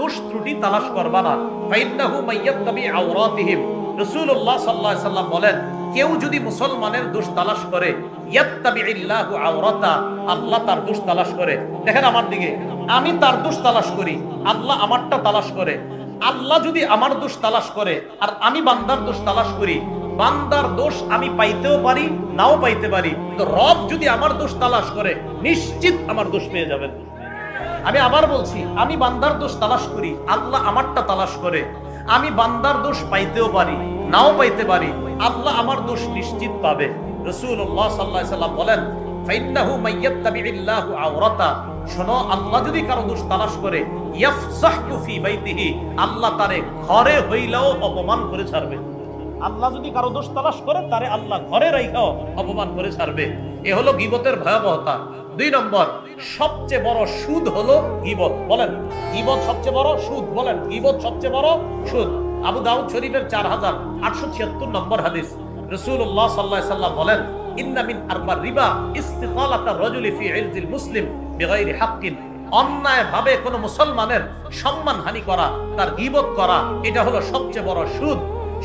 দোষ ত্রুটি তালাশ করবা না। ফাইন্নাহু মাইয়াত্তাবি আওরাতিহিম, রাসূলুল্লাহ সাল্লাল্লাহু আলাইহি সাল্লাম বলেন, কেউ যদি মুসলমানের দোষ তালাশ করে, ইয়াত্তাবিল্লাহু আওরাতা, আল্লাহ তার দোষ তালাশ করে। দেখেন আমার দিকে, আমি তার দোষ তালাশ করি, আল্লাহ আমারটা তালাশ করে। আল্লাহ যদি আমার দোষ তালাশ করে আর আমি বান্দার দোষ তালাশ করি, বান্দার দোষ আমি পাইতেও পারি, নাও পাইতে পারি। তো রব যদি আমার দোষ তালাশ করে, নিশ্চিত আমার দোষ পেয়ে যাবেন। আমি আবার বলছি, আমি বান্দার দোষ তালাশ করি, আল্লাহ আমারটা তালাশ করে। আমি বান্দার দোষ পাইতেও পারি, নাও পাইতে পারি, আল্লাহ আমার দোষ নিশ্চিত পাবে। রাসূলুল্লাহ সাল্লাল্লাহু আলাইহি সাল্লাম বলেন, ফাইন্নাহু মাইয়াত্তাবিল্লাহু আওরাতা, শোনো, আল্লাহ যদি কারো দোষ তালাশ করে, ইয়াফসাহু ফি বাইতিহি, আল্লাহ তারে ঘরে হইলেও অপমান করে ছাড়বে। আল্লাহ যদি কারো দোষ তালাশ করে, তারে আল্লাহ ঘরে রাইখাও অপমান করে ছাড়বে। এ হলো গীবতের ভয়াবহতা। 2 নম্বর, সবচেয়ে বড় সুদ হলো গীবত। বলেন, গীবত সবচেয়ে বড় সুদ। বলেন, গীবত সবচেয়ে বড় সুদ। আবু দাউদ শরীফের 4876 নম্বর হাদিস, রাসূলুল্লাহ সাল্লাল্লাহু আলাইহি সাল্লাম বলেন, ইন্না মিন আরবার রিবা ইস্তিতালাতার রাজুলি ফি ইরজিল মুসলিম বিগাইরি হাক্কিন, অন্যায় ভাবে কোন মুসলমানের সম্মানহানি করা, তার গীবত করা, এটা হলো সবচেয়ে বড় সুদ।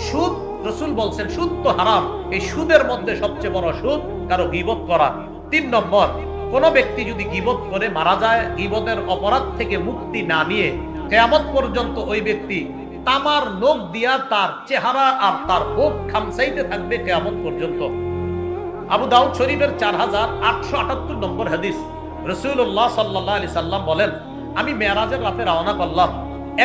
সুদ, রাসূল বলছেন, সুদ তো হারাম, এই সুদের মধ্যে সবচেয়ে বড় সুদ কারো গীবত করা। 3 নম্বর, কোন ব্যক্তি যদি গীবত করে মারা যায়, গীবতের অপরাধ থেকে মুক্তি না নিয়ে কিয়ামত পর্যন্ত ওই ব্যক্তি তামার নখ দিয়া তার চেহারা আর তার বুক খামচাইতে থাকবে কিয়ামত পর্যন্ত। আবু দাউদ শরীফের 4878 নম্বর হাদিস, রাসূলুল্লাহ সাল্লাল্লাহু আলাইহি সাল্লাম বলেন, আমি মেরাজের রাতে রওনা করলাম,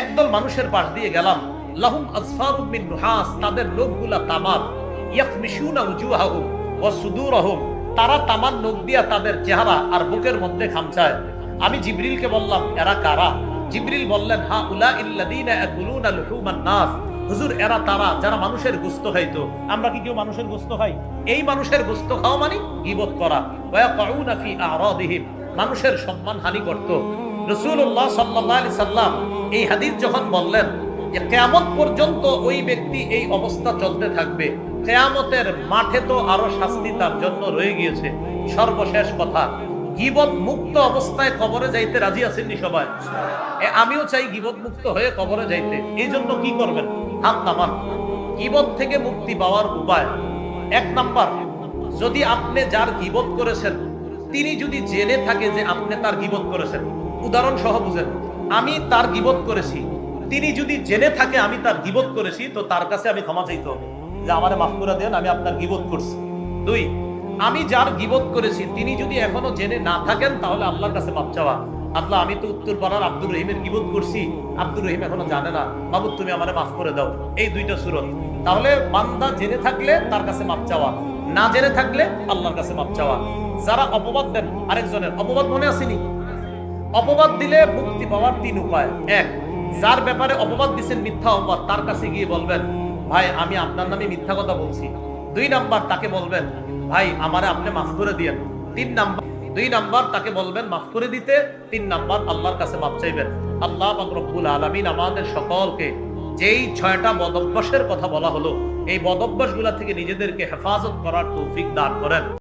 একদল মানুষের পাশ দিয়ে গেলাম, লাহুম আসফারুম মিন নুহাস, তাদের লোকগুলা তামার, ইয়াফমিশুনা উজুহাহুম ওয়া সুদুরহুম, তারা তামার নখ দিয়া তাদের চেহারা আর বুকের মধ্যে খামচায়। আমি জিবরিলকে বললাম, এরা কারা? জিবরিল বললেন, হা উলা ইল্লাযীনা ইয়াকুলুনা লুহুমান নাস, হুজুর, এরা তারা যারা মানুষের গোশত খাইতো। আমরা কি কেউ মানুষের গোশত খাই? এই মানুষের গোশত খাওয়া মানে গীবত করা। ওয়া ইয়াকুনা ফি আ'রাদিহিম, মানুষের সম্মান হানি করত। রাসূলুল্লাহ সাল্লাল্লাহু আলাইহি সাল্লাম এই হাদিস যখন বললেন যে কিয়ামত পর্যন্ত ওই ব্যক্তি এই অবস্থা চলতে থাকবে, কিয়ামতের মাঠে তো আরো শাস্তি তার জন্য রয়ে গিয়েছে। সর্বশেষ কথা, গীবত মুক্ত অবস্থায় কবরে যাইতে রাজি আছেননি সবাই? আমিও চাই গীবত মুক্ত হয়ে কবরে যাইতে। এই জন্য কি করবেন? হাত নামান। গীবত থেকে মুক্তি পাওয়ার উপায়, 1 নাম্বার, যদি আপনি যার গীবত করেছেন তিনি যদি জেনে থাকে যে আপনি তার গীবত করেছেন, উদাহরণ সহ বুঝেন, আমি তার গীবত করেছি, তিনি যদি জেনে থাকে আমি তার গীবত করেছি, তো তার কাছে আমি ক্ষমা চাইতে হবে যে আমারে মাফ করে দেন, আমি আপনার গীবত করছি। 2, আমি যার গীবত করেছি তিনি যদি এখনো জেনে না থাকেন, তাহলে আল্লাহর কাছে মাফ চাওয়া, আল্লাহ, আমি তো উত্তরপাড়ার আব্দুর রহিমের গীবত করছি, আব্দুর রহিম এখনো জানে না, বাবু তুমি আমারে মাফ করে দাও। এই 2টা সূরত। তাহলে বান্দা জেনে থাকলে তার কাছে মাফ চাওয়া, না জেনে থাকলে আল্লাহর কাছে মাফ চাওয়া। যারা অপবাদ দেন আরেকজনের, অপবাদ মনে আসেনি? অপবাদ দিলে মুক্তি পাওয়ার 3 উপায়। 1, যার ব্যাপারে অপবাদ দিচ্ছেন মিথ্যা অপবাদ, তার কাছে গিয়ে বলবেন, ভাই আমি আপনার নামে মিথ্যা কথা বলছি। 2 নাম্বার, তাকে বলবেন, ভাই আমারে আপনি মাফ করে দিয়েন। 2 নাম্বার তাকে বলবেন মাফ করে দিতে। 3 নাম্বার, আল্লাহর কাছে মাফ চাইবেন। আল্লাহ পাক রব্বুল আলামিন আমাদের সকলকে যেই 6টা বদঅভ্যাসের কথা বলা হলো, এই বদঅভ্যাসগুলা থেকে নিজেদেরকে হেফাজত করার তৌফিক দান করেন।